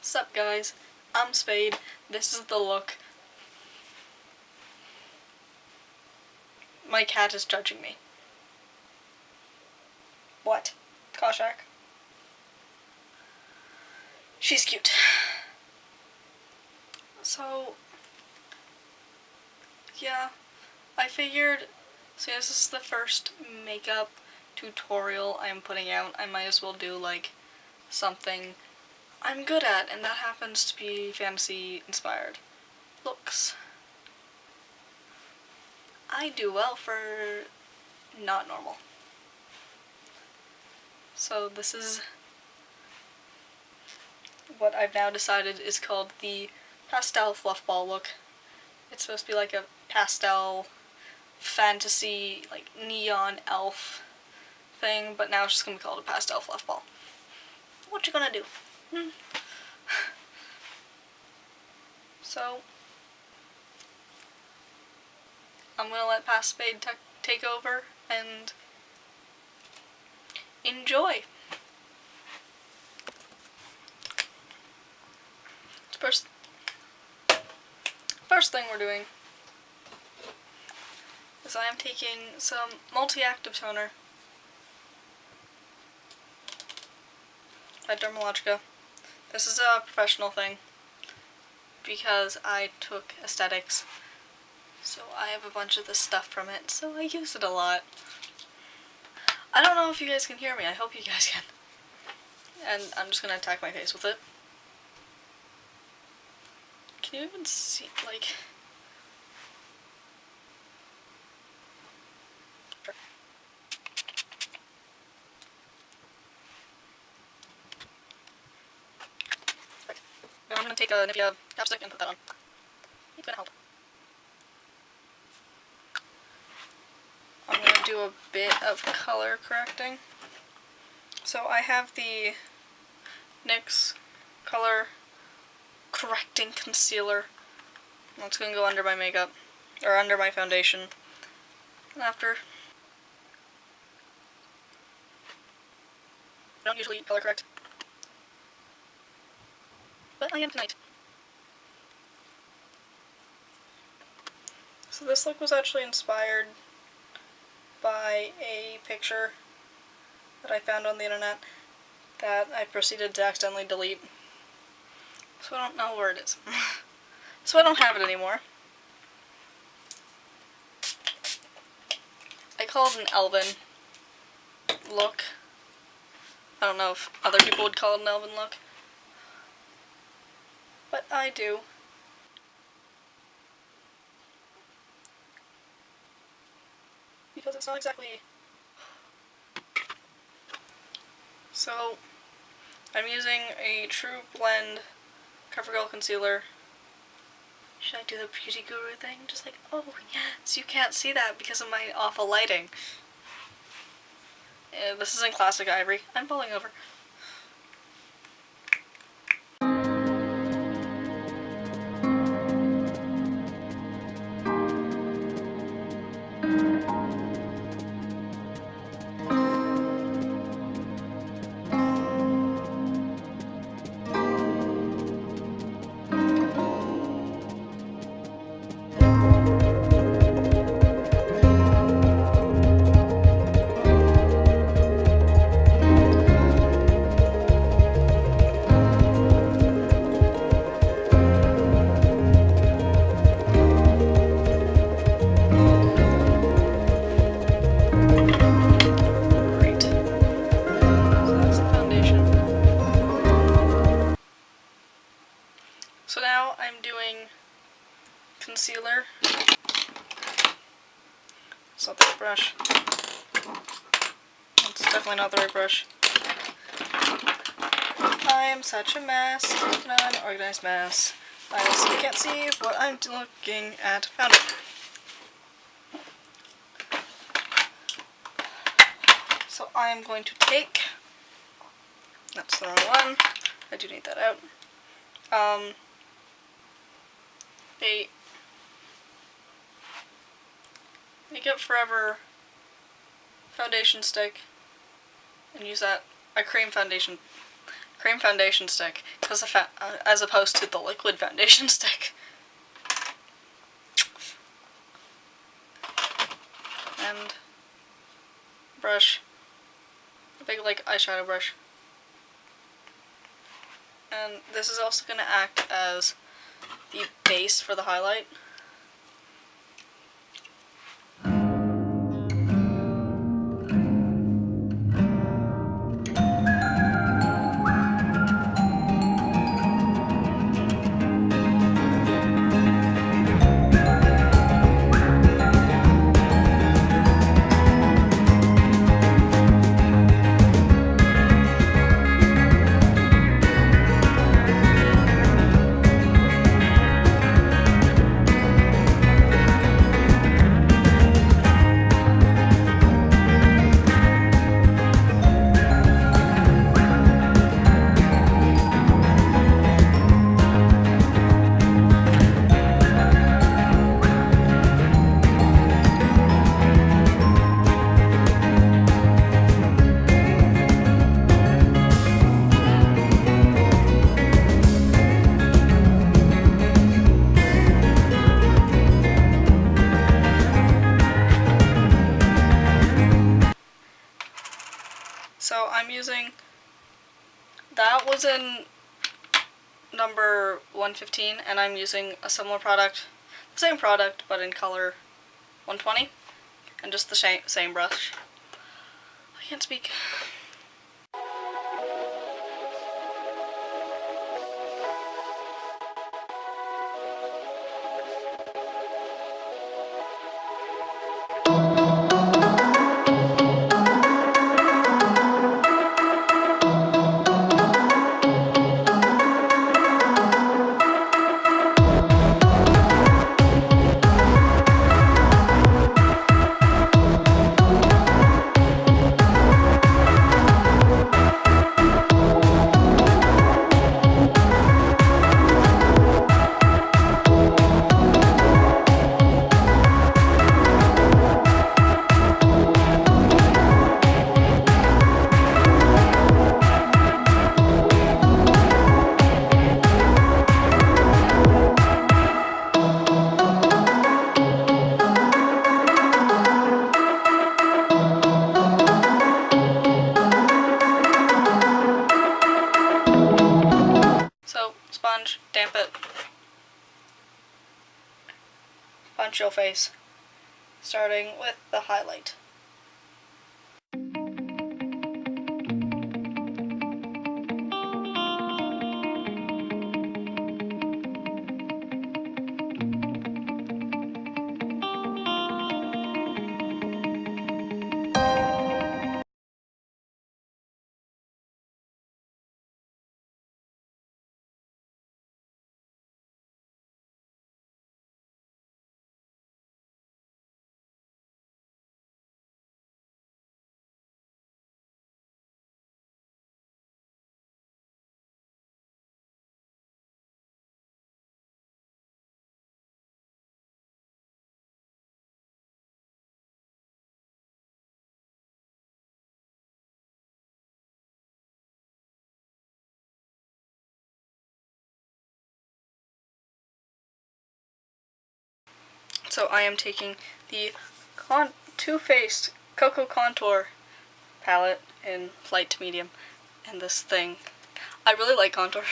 Sup guys, I'm Spade, this is the look. My cat is judging me. What? Koshak? She's cute. So, yeah, I figured, since this is the first makeup tutorial I'm putting out, I might as well do like something I'm good at, and that happens to be fantasy inspired looks. I do well for not normal. So this is what I've now decided is called the Pastel Fluffball look. It's supposed to be like a pastel fantasy, like neon elf thing, but now it's just gonna be called a Pastel Fluffball. What you gonna do? So, I'm gonna let Past Spade take over and enjoy. First thing we're doing is I am taking some multi-active toner by Dermalogica. This is a professional thing because I took aesthetics, so I have a bunch of this stuff from it, so I use it a lot. I don't know if you guys can hear me, I hope you guys can. And I'm just gonna attack my face with it. Can you even see, like... I'm gonna take a Nivea chapstick and put that on. It's gonna help. I'm gonna do a bit of color correcting. So I have the NYX color correcting concealer. That's gonna go under my makeup, or under my foundation. And after, I don't usually color correct, but I am tonight. So this look was actually inspired by a picture that I found on the internet that I proceeded to accidentally delete. So I don't know where it is. So I don't have it anymore. I call it an Elven look. I don't know if other people would call it an Elven look, but I do. Because it's not exactly... So, I'm using a True Blend CoverGirl concealer. Should I do the Beauty Guru thing? Just like, oh yes, you can't see that because of my awful lighting. This is in Classic Ivory. I'm falling over. So now I'm doing concealer. It's not the right brush. It's definitely not the right brush. I am such a mess, and I'm an organized mess. I also can't see what I'm looking at. Found it. So I am going to take... That's the wrong one. I do need that out. A Makeup Forever foundation stick and use that, a cream cream foundation stick, because as opposed to the liquid foundation stick. And brush, a big like eyeshadow brush. And this is also going to act as the base for the highlight. So I'm using, that was in number 115, and I'm using a similar product, the same product, but in color 120, and just the same brush. I can't speak. So, sponge, damp it. Punch your face, starting with the highlight. So I am taking the Too Faced Cocoa Contour palette in light to medium, and this thing, I really like contour,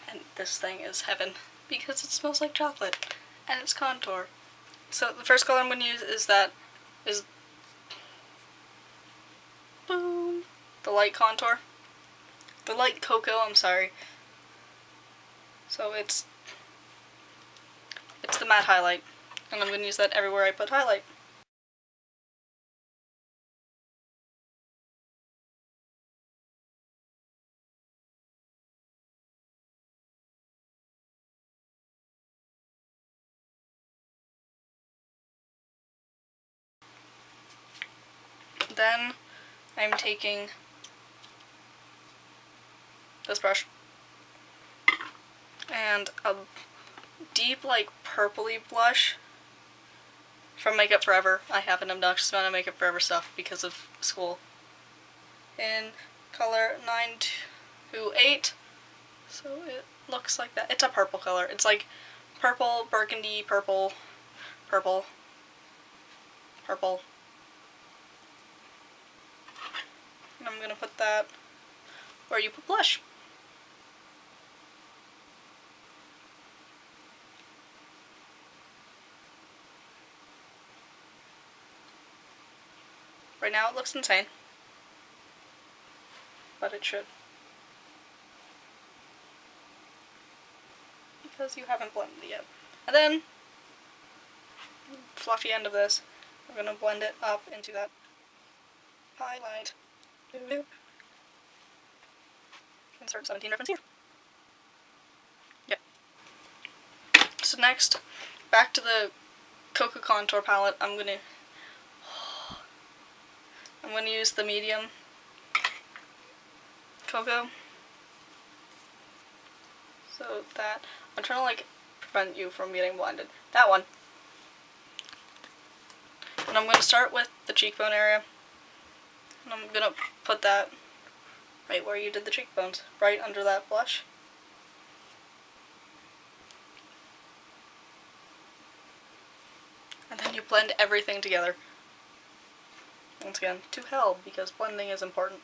and this thing is heaven because it smells like chocolate and it's contour. So the first color I'm going to use is boom, the light contour, the light cocoa, I'm sorry. So it's the matte highlight, and I'm going to use that everywhere I put highlight. Then I'm taking this brush and a deep, like, purpley blush from Makeup Forever. I have an obnoxious amount of Makeup Forever stuff because of school. In color 8. So it looks like that. It's a purple color. It's like purple, burgundy, purple, purple, purple. And I'm gonna put that where you put blush. Right now it looks insane, but it should. Because you haven't blended it yet. And then, fluffy end of this, I'm going to blend it up into that highlight. Insert 17 reference here. Yep. So next, back to the Cocoa Contour palette, I'm going to use the medium cocoa. So that, I'm trying to like prevent you from getting blinded. That one. And I'm going to start with the cheekbone area. And I'm going to put that right where you did the cheekbones, right under that blush. And then you blend everything together. Once again, to hell, because blending is important.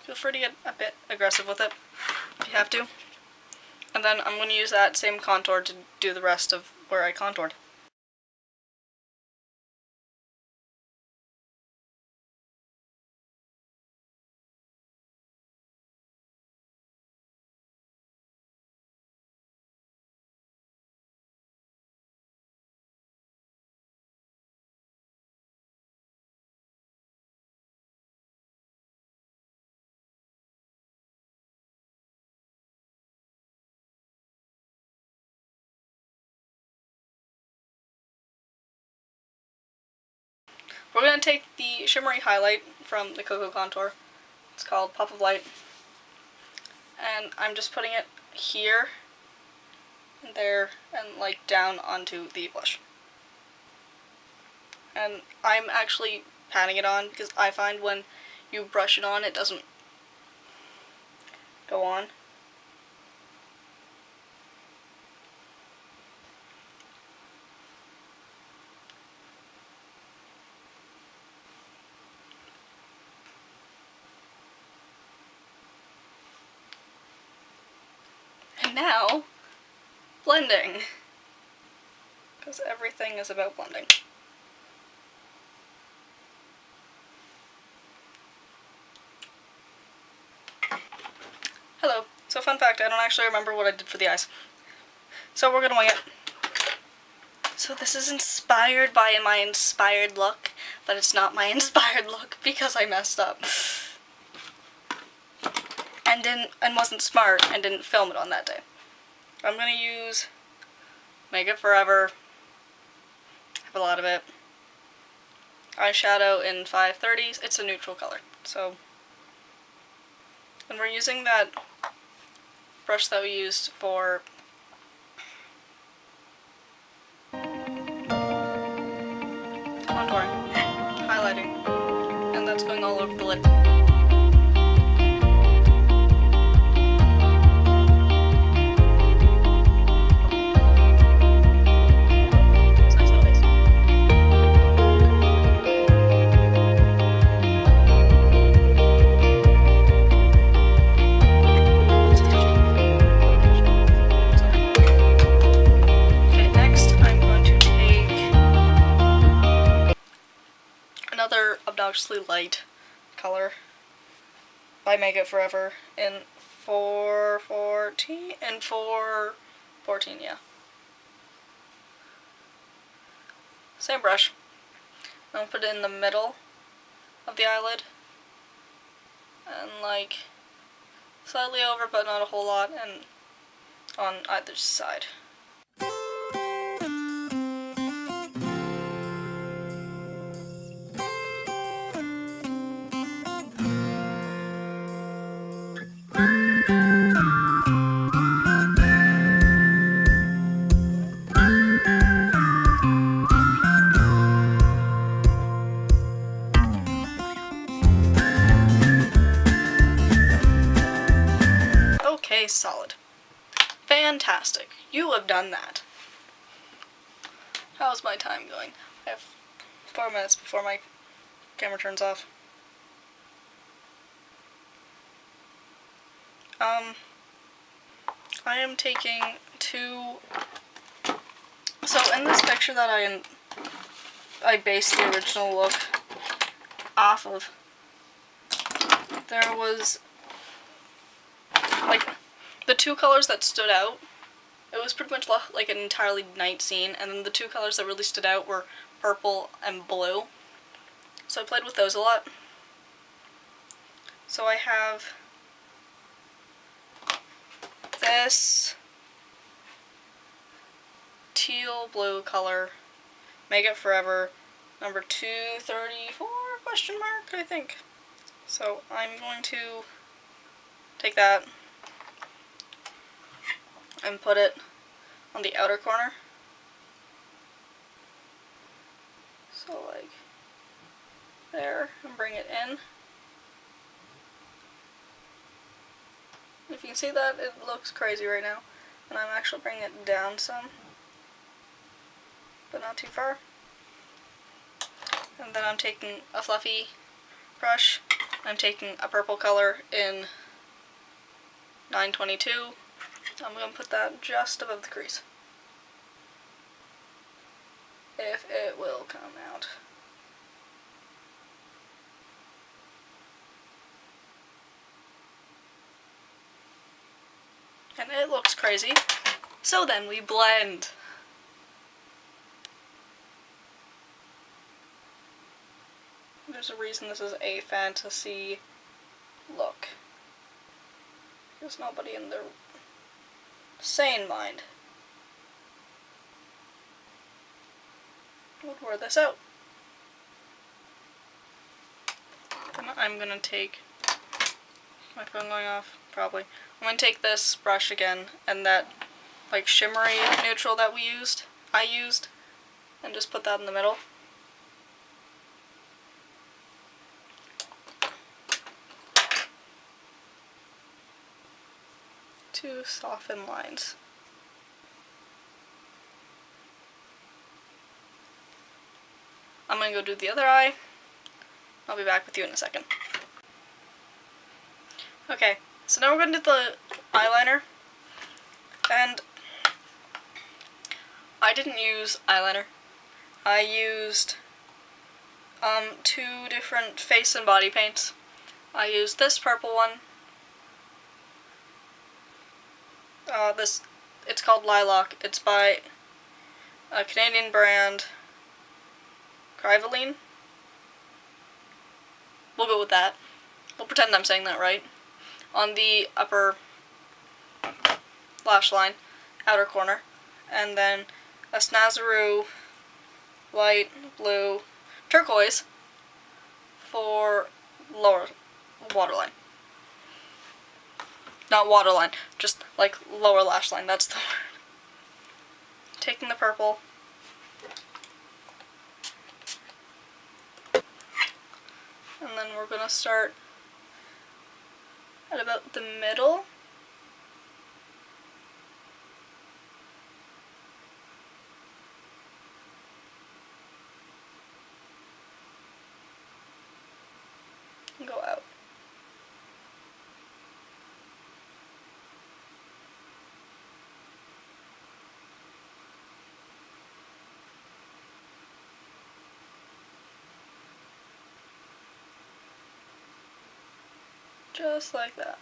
Feel free to get a bit aggressive with it if you have to. And then I'm going to use that same contour to do the rest of where I contoured. We're going to take the shimmery highlight from the Cocoa Contour. It's called Puff of Light. And I'm just putting it here, and there, and like down onto the blush. And I'm actually patting it on because I find when you brush it on, it doesn't go on. And now, blending. Because everything is about blending. Hello. So fun fact, I don't actually remember what I did for the eyes. So we're gonna wing it. So this is inspired by my inspired look, but it's not my inspired look because I messed up. And wasn't smart and didn't film it on that day. I'm gonna use Makeup Forever. I have a lot of it. Eyeshadow in 530s. It's a neutral color. So, and we're using that brush that we used for contouring, highlighting, and that's going all over the lid. Obnoxiously light color by Makeup Forever in 414 and 414, yeah. Same brush. I'll put it in the middle of the eyelid and like slightly over, but not a whole lot, and on either side. Fantastic. You have done that. How's my time going? I have 4 minutes before my camera turns off. I am taking 2... So in this picture that I based the original look off of, there was, like, the 2 colors that stood out. It was pretty much like an entirely night scene, and then the 2 colors that really stood out were purple and blue. So I played with those a lot. So I have this teal blue color, Make It Forever, number 234, question mark, I think. So I'm going to take that and put it on the outer corner. So like there, and bring it in. If you can see that, it looks crazy right now. And I'm actually bringing it down some, but not too far. And then I'm taking a fluffy brush. I'm taking a purple color in 922. I'm going to put that just above the crease, if it will come out. And it looks crazy. So then we blend. There's a reason this is a fantasy look. There's nobody in their sane mind would wear this out. Then I'm gonna take my phone going off, probably. I'm gonna take this brush again and that like shimmery neutral that I used, and just put that in the middle. To soften lines. I'm gonna go do the other eye. I'll be back with you in a second. Okay, so now we're gonna do the eyeliner. And I didn't use eyeliner. I used 2 different face and body paints. I used this purple one. It's called Lilac. It's by a Canadian brand, Crivaline. We'll go with that. We'll pretend I'm saying that right. On the upper lash line, outer corner. And then a Snazaroo light blue turquoise for lower waterline. Not waterline, just like lower lash line, that's the word. Taking the purple. And then we're gonna start at about the middle. And go out. Just like that.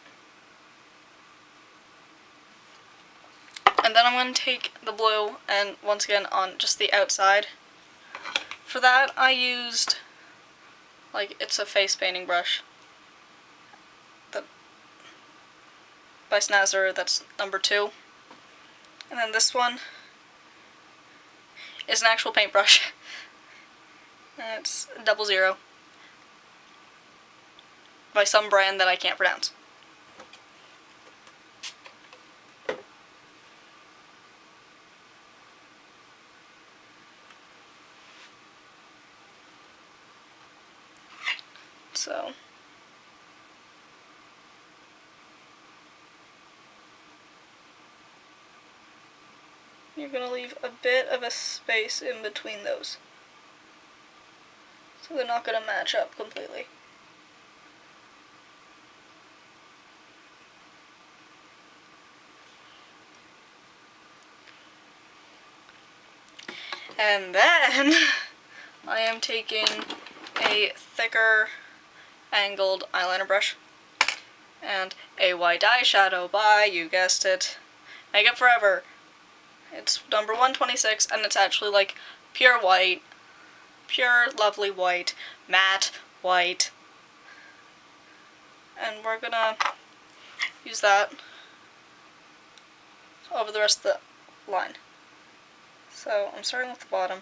And then I'm going to take the blue and once again on just the outside. For that I used, like, it's a face painting brush by Snazaroo, that's number 2. And then this one is an actual paintbrush. And it's 00 by some brand that I can't pronounce. So you're going to leave a bit of a space in between those. So they're not going to match up completely. And then I am taking a thicker angled eyeliner brush and a white eyeshadow by, you guessed it, Makeup Forever. It's number 126 and it's actually like pure white, pure lovely white, matte white. And we're gonna use that over the rest of the line. So I'm starting with the bottom.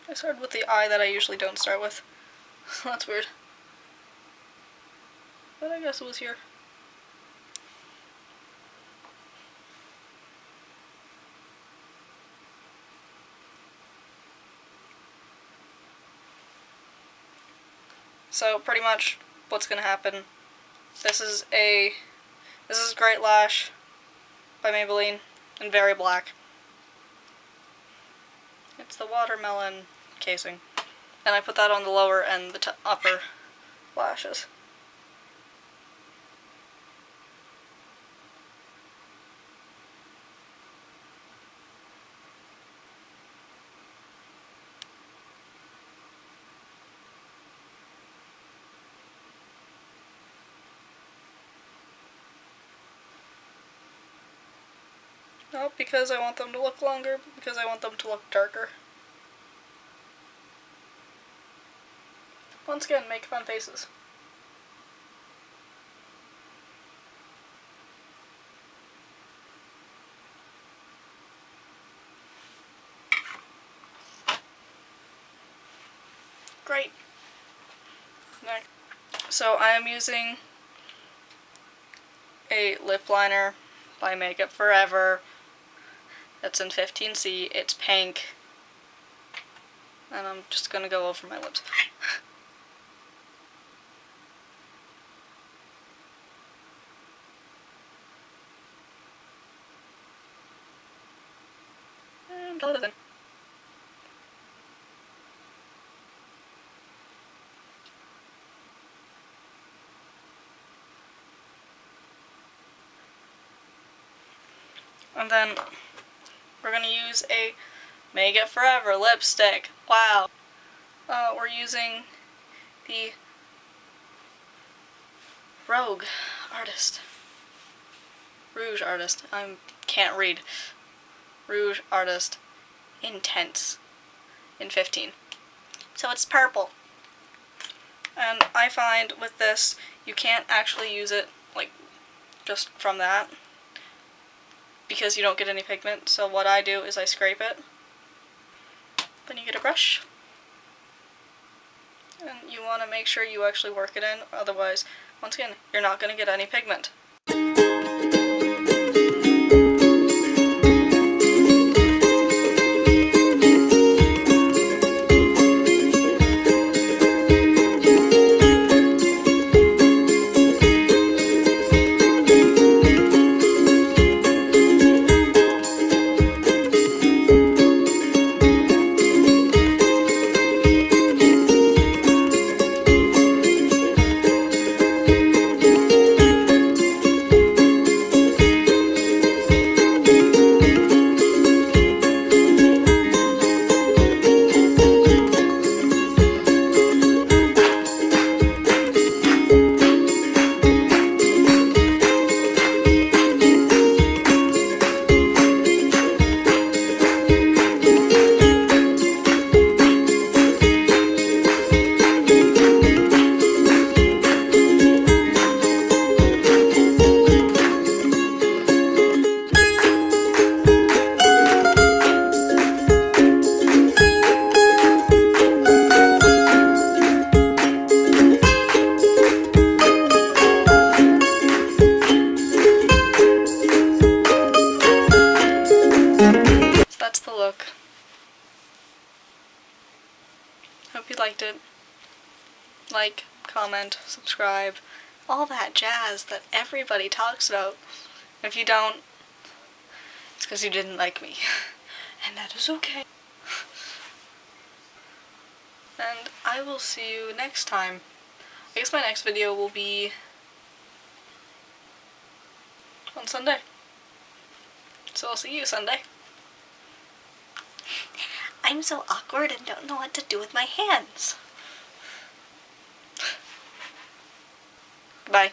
I started with the eye that I usually don't start with. That's weird. But I guess it was here. So pretty much what's gonna happen. This is Great Lash by Maybelline in Very Black. It's the watermelon casing. And I put that on the lower and the upper lashes. Not because I want them to look longer, but because I want them to look darker. Once again, make fun faces. Great. Next. So I am using a lip liner by Makeup Forever. It's in 15C. It's pink. And I'm just gonna go over my lips. And color it in. And then we're going to use a Makeup Forever lipstick. Wow. We're using the Rouge Artist. I can't read. Rouge Artist Intense in 15. So it's purple. And I find with this, you can't actually use it like just from that, because you don't get any pigment. So what I do is I scrape it, then you get a brush, and you want to make sure you actually work it in, otherwise, once again, you're not going to get any pigment. Like, comment, subscribe, all that jazz that everybody talks about. If you don't, it's because you didn't like me. And that is okay. And I will see you next time. I guess my next video will be on Sunday. So I'll see you Sunday. I'm so awkward and don't know what to do with my hands. Bye.